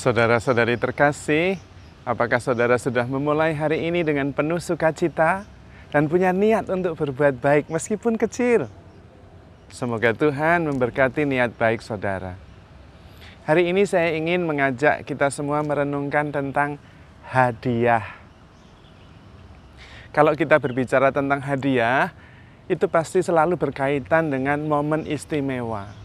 Saudara-saudari terkasih, apakah saudara sudah memulai hari ini dengan penuh sukacita dan punya niat untuk berbuat baik meskipun kecil? Semoga Tuhan memberkati niat baik saudara. Hari ini saya ingin mengajak kita semua merenungkan tentang hadiah. Kalau kita berbicara tentang hadiah, itu pasti selalu berkaitan dengan momen istimewa.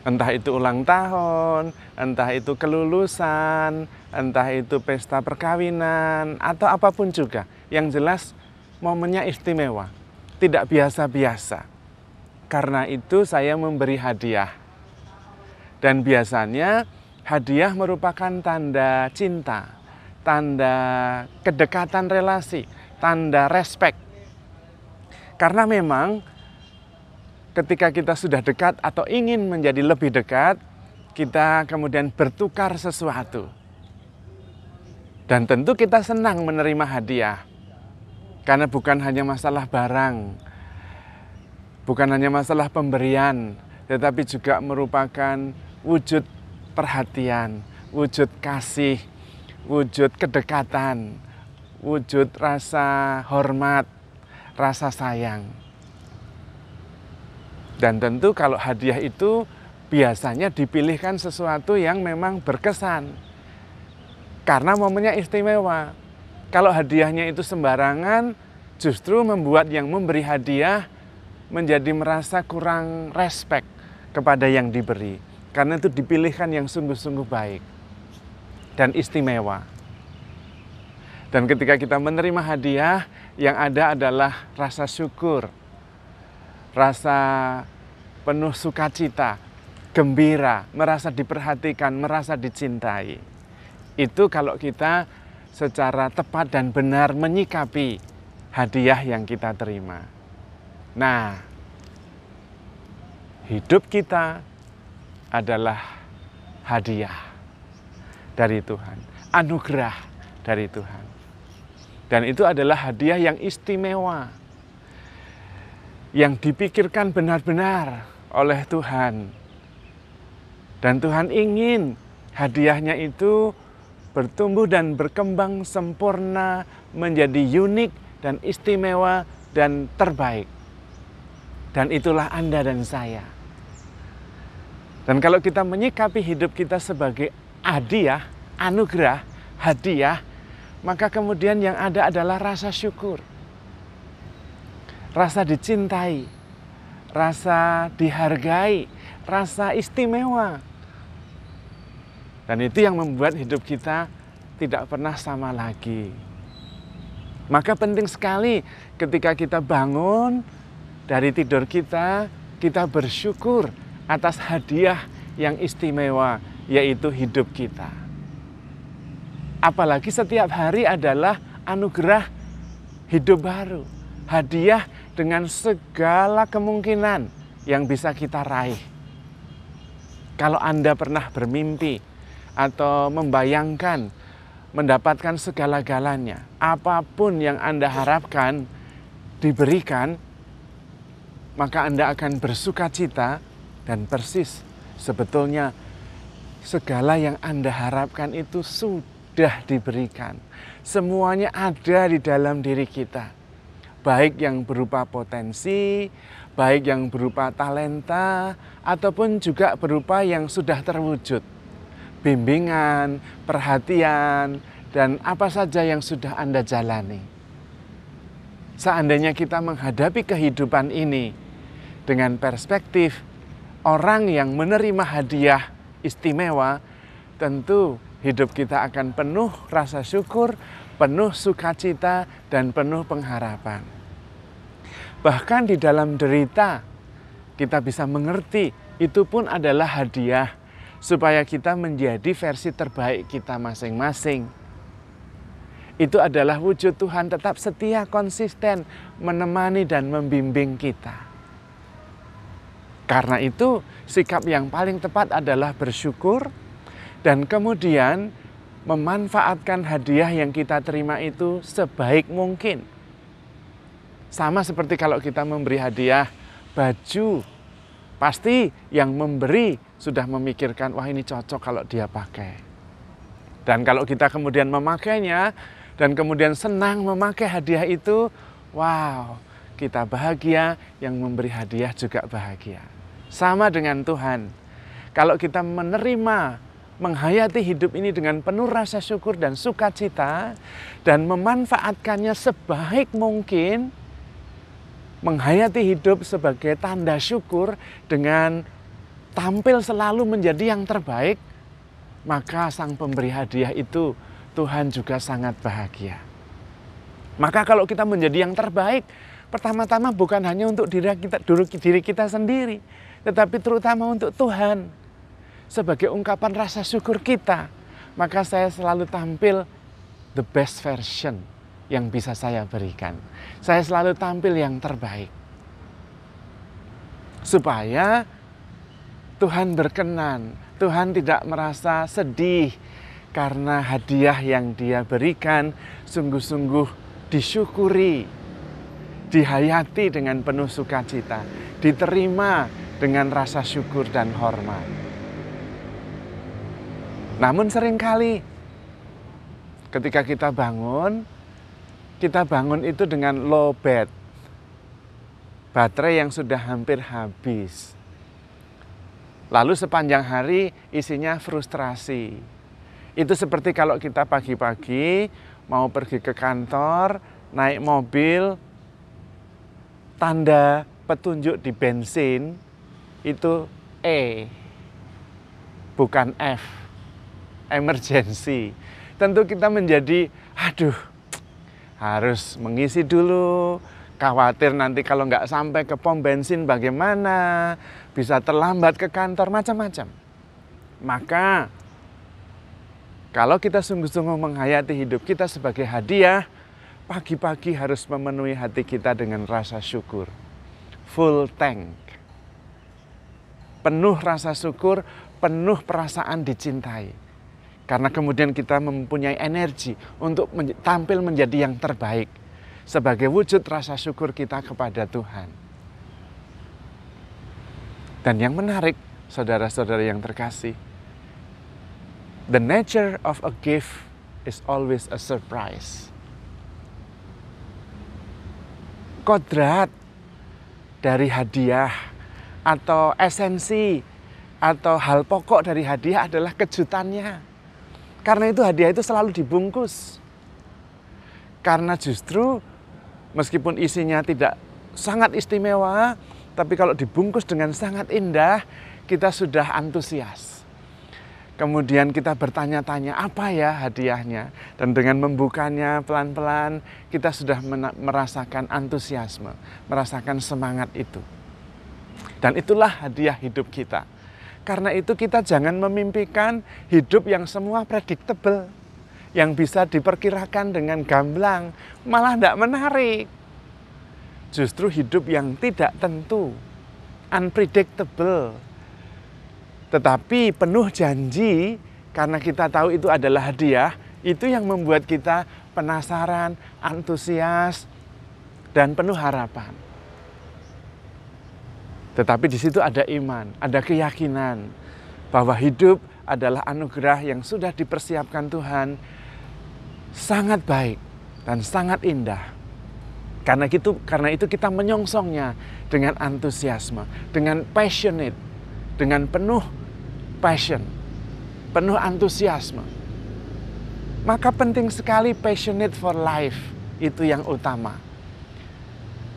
Entah itu ulang tahun, entah itu kelulusan, entah itu pesta perkawinan, atau apapun juga. Yang jelas momennya istimewa, tidak biasa-biasa. Karena itu saya memberi hadiah. Dan biasanya hadiah merupakan tanda cinta, tanda kedekatan relasi, tanda respek. Karena memang ketika kita sudah dekat atau ingin menjadi lebih dekat, kita kemudian bertukar sesuatu. Dan tentu kita senang menerima hadiah. Karena bukan hanya masalah barang, bukan hanya masalah pemberian, tetapi juga merupakan wujud perhatian, wujud kasih, wujud kedekatan, wujud rasa hormat, rasa sayang. Dan tentu kalau hadiah itu biasanya dipilihkan sesuatu yang memang berkesan. Karena momennya istimewa. Kalau hadiahnya itu sembarangan, justru membuat yang memberi hadiah menjadi merasa kurang respek kepada yang diberi. Karena itu dipilihkan yang sungguh-sungguh baik dan istimewa. Dan ketika kita menerima hadiah, yang ada adalah rasa syukur, rasa penuh sukacita, gembira, merasa diperhatikan, merasa dicintai. Itu kalau kita secara tepat dan benar menyikapi hadiah yang kita terima. Nah, hidup kita adalah hadiah dari Tuhan, anugerah dari Tuhan. Dan itu adalah hadiah yang istimewa, yang dipikirkan benar-benar oleh Tuhan. Dan Tuhan ingin hadiahnya itu bertumbuh dan berkembang sempurna, menjadi unik dan istimewa dan terbaik. Dan itulah Anda dan saya. Dan kalau kita menyikapi hidup kita sebagai hadiah, anugerah, hadiah, maka kemudian yang ada adalah rasa syukur, rasa dicintai, rasa dihargai, rasa istimewa. Dan itu yang membuat hidup kita tidak pernah sama lagi. Maka penting sekali ketika kita bangun dari tidur kita, kita bersyukur atas hadiah yang istimewa, yaitu hidup kita. Apalagi setiap hari adalah anugerah hidup baru, hadiah dengan segala kemungkinan yang bisa kita raih. Kalau Anda pernah bermimpi atau membayangkan mendapatkan segala-galanya, apapun yang Anda harapkan diberikan, maka Anda akan bersukacita dan persis sebetulnya segala yang Anda harapkan itu sudah diberikan. Semuanya ada di dalam diri kita. Baik yang berupa potensi, baik yang berupa talenta, ataupun juga berupa yang sudah terwujud. Bimbingan, perhatian, dan apa saja yang sudah Anda jalani. Seandainya kita menghadapi kehidupan ini dengan perspektif orang yang menerima hadiah istimewa, tentu hidup kita akan penuh rasa syukur, penuh sukacita, dan penuh pengharapan. Bahkan di dalam derita, kita bisa mengerti itu pun adalah hadiah, supaya kita menjadi versi terbaik kita masing-masing. Itu adalah wujud Tuhan tetap setia, konsisten, menemani dan membimbing kita. Karena itu, sikap yang paling tepat adalah bersyukur, dan kemudian memanfaatkan hadiah yang kita terima itu sebaik mungkin. Sama seperti kalau kita memberi hadiah baju, pasti yang memberi sudah memikirkan, wah ini cocok kalau dia pakai. Dan kalau kita kemudian memakainya, dan kemudian senang memakai hadiah itu, wow, kita bahagia, yang memberi hadiah juga bahagia. Sama dengan Tuhan. Kalau kita menerima, menghayati hidup ini dengan penuh rasa syukur dan sukacita, dan memanfaatkannya sebaik mungkin, menghayati hidup sebagai tanda syukur dengan tampil selalu menjadi yang terbaik, maka sang pemberi hadiah itu Tuhan juga sangat bahagia. Maka kalau kita menjadi yang terbaik, pertama-tama bukan hanya untuk diri kita sendiri, tetapi terutama untuk Tuhan. Sebagai ungkapan rasa syukur kita, maka saya selalu tampil the best version yang bisa saya berikan. Saya selalu tampil yang terbaik. Supaya Tuhan berkenan, Tuhan tidak merasa sedih karena hadiah yang Dia berikan sungguh-sungguh disyukuri, dihayati dengan penuh sukacita, diterima dengan rasa syukur dan hormat. Namun seringkali ketika kita bangun itu dengan low bat, baterai yang sudah hampir habis. Lalu sepanjang hari isinya frustrasi. Itu seperti kalau kita pagi-pagi mau pergi ke kantor, naik mobil, tanda petunjuk di bensin itu E, bukan F, emergency. Tentu kita menjadi, aduh, harus mengisi dulu, khawatir nanti kalau nggak sampai ke pom bensin bagaimana, bisa terlambat ke kantor, macam-macam. Maka kalau kita sungguh-sungguh menghayati hidup kita sebagai hadiah, pagi-pagi harus memenuhi hati kita dengan rasa syukur. Full tank. Penuh rasa syukur, penuh perasaan dicintai. Karena kemudian kita mempunyai energi untuk tampil menjadi yang terbaik. Sebagai wujud rasa syukur kita kepada Tuhan. Dan yang menarik, saudara-saudara yang terkasih, the nature of a gift is always a surprise. Kodrat dari hadiah atau esensi atau hal pokok dari hadiah adalah kejutannya. Karena itu hadiah itu selalu dibungkus. Karena justru meskipun isinya tidak sangat istimewa, tapi kalau dibungkus dengan sangat indah, kita sudah antusias. Kemudian kita bertanya-tanya, apa ya hadiahnya? Dan dengan membukanya pelan-pelan, kita sudah merasakan antusiasme, merasakan semangat itu. Dan itulah hadiah hidup kita. Karena itu kita jangan memimpikan hidup yang semua predictable, yang bisa diperkirakan dengan gamblang, malah tidak menarik. Justru hidup yang tidak tentu, unpredictable, tetapi penuh janji, karena kita tahu itu adalah hadiah, itu yang membuat kita penasaran, antusias, dan penuh harapan. Tetapi di situ ada iman, ada keyakinan bahwa hidup adalah anugerah yang sudah dipersiapkan Tuhan, sangat baik dan sangat indah. Karena itu kita menyongsongnya dengan antusiasme, dengan passionate, dengan penuh passion, penuh antusiasme. Maka penting sekali passionate for life, itu yang utama.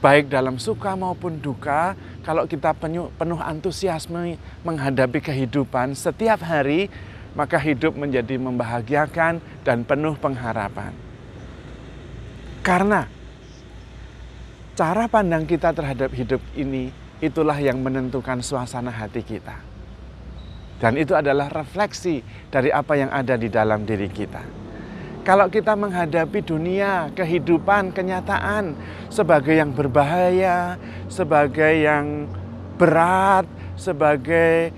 Baik dalam suka maupun duka, kalau kita penuh antusiasme menghadapi kehidupan setiap hari, maka hidup menjadi membahagiakan dan penuh pengharapan. Karena cara pandang kita terhadap hidup ini, itulah yang menentukan suasana hati kita. Dan itu adalah refleksi dari apa yang ada di dalam diri kita. Kalau kita menghadapi dunia, kehidupan, kenyataan sebagai yang berbahaya, sebagai yang berat, sebagai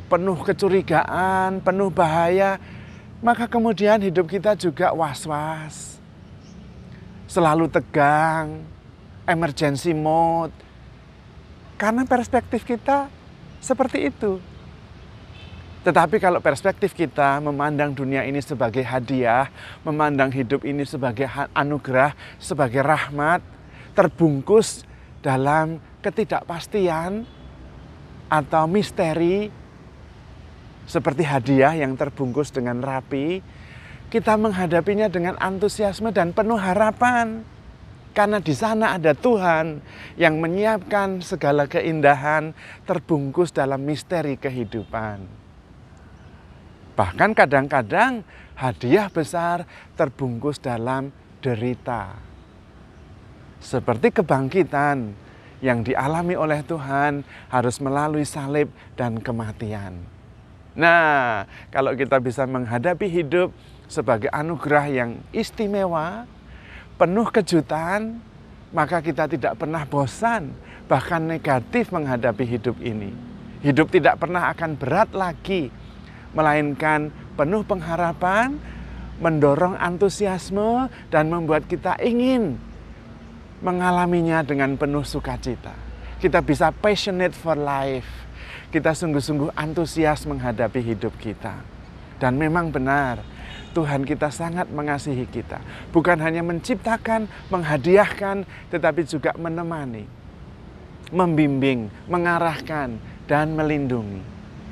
penuh kecurigaan, penuh bahaya, maka kemudian hidup kita juga was-was, selalu tegang, emergency mode. Karena perspektif kita Seperti itu. Tetapi kalau perspektif kita memandang dunia ini sebagai hadiah, memandang hidup ini sebagai anugerah, sebagai rahmat, terbungkus dalam ketidakpastian atau misteri, seperti hadiah yang terbungkus dengan rapi, kita menghadapinya dengan antusiasme dan penuh harapan. Karena di sana ada Tuhan yang menyiapkan segala keindahan terbungkus dalam misteri kehidupan. Bahkan kadang-kadang hadiah besar terbungkus dalam derita. Seperti kebangkitan yang dialami oleh Tuhan harus melalui salib dan kematian. Nah, kalau kita bisa menghadapi hidup sebagai anugerah yang istimewa, penuh kejutan, maka kita tidak pernah bosan, bahkan negatif menghadapi hidup ini. Hidup tidak pernah akan berat lagi, melainkan penuh pengharapan, mendorong antusiasme, dan membuat kita ingin mengalaminya dengan penuh sukacita. Kita bisa passionate for life. Kita sungguh-sungguh antusias menghadapi hidup kita. Dan memang benar, Tuhan kita sangat mengasihi kita. Bukan hanya menciptakan, menghadiahkan, tetapi juga menemani, membimbing, mengarahkan, dan melindungi.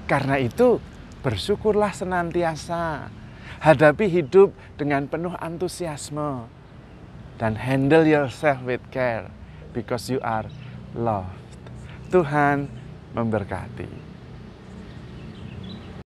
Karena itu, bersyukurlah senantiasa. Hadapi hidup dengan penuh antusiasme. Dan handle yourself with care because you are loved. Tuhan memberkati.